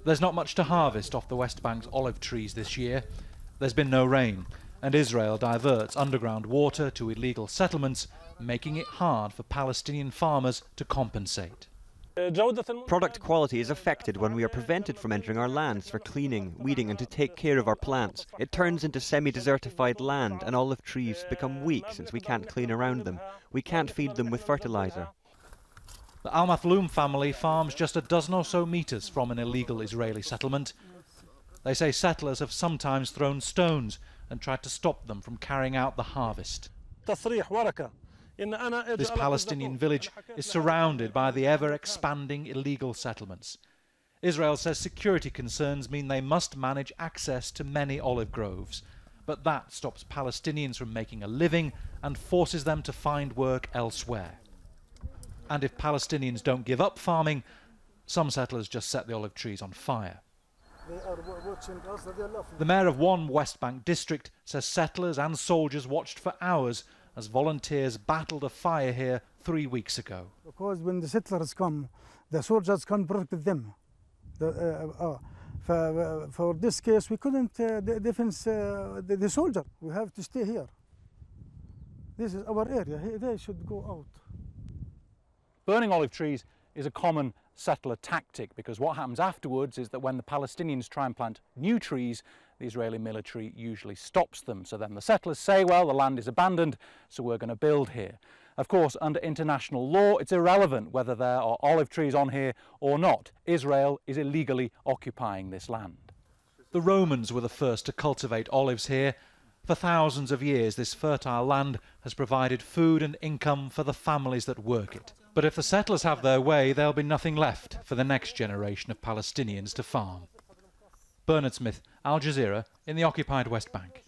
There's not much to harvest off the West Bank's olive trees this year. There's been no rain, and Israel diverts underground water to illegal settlements, making it hard for Palestinian farmers to compensate. Product quality is affected when we are prevented from entering our lands for cleaning, weeding and to take care of our plants. It turns into semi-desertified land and olive trees become weak since we can't clean around them. We can't feed them with fertilizer. The ALMATHLOUM family farms just a dozen or so metres from an illegal Israeli settlement. They say settlers have sometimes thrown stones and tried to stop them from carrying out the harvest. This Palestinian village is surrounded by the ever-expanding illegal settlements. Israel says security concerns mean they must manage access to many olive groves, but that stops Palestinians from making a living and forces them to find work elsewhere. And if Palestinians don't give up farming, some settlers just set the olive trees on fire. The mayor of one West Bank district says settlers and soldiers watched for hours as volunteers battled a fire here 3 weeks ago. Because when the settlers come, the soldiers can't protect them. For this case, we couldn't defend the soldier. We have to stay here. This is our area. They should go out. Burning olive trees is a common settler tactic because what happens afterwards is that when the Palestinians try and plant new trees, the Israeli military usually stops them. So then the settlers say, well, the land is abandoned, so we're going to build here. Of course, under international law, it's irrelevant whether there are olive trees on here or not. Israel is illegally occupying this land. The Romans were the first to cultivate olives here. For thousands of years, this fertile land has provided food and income for the families that work it. But if the settlers have their way, there'll be nothing left for the next generation of Palestinians to farm. Bernard Smith, Al Jazeera, in the occupied West Bank.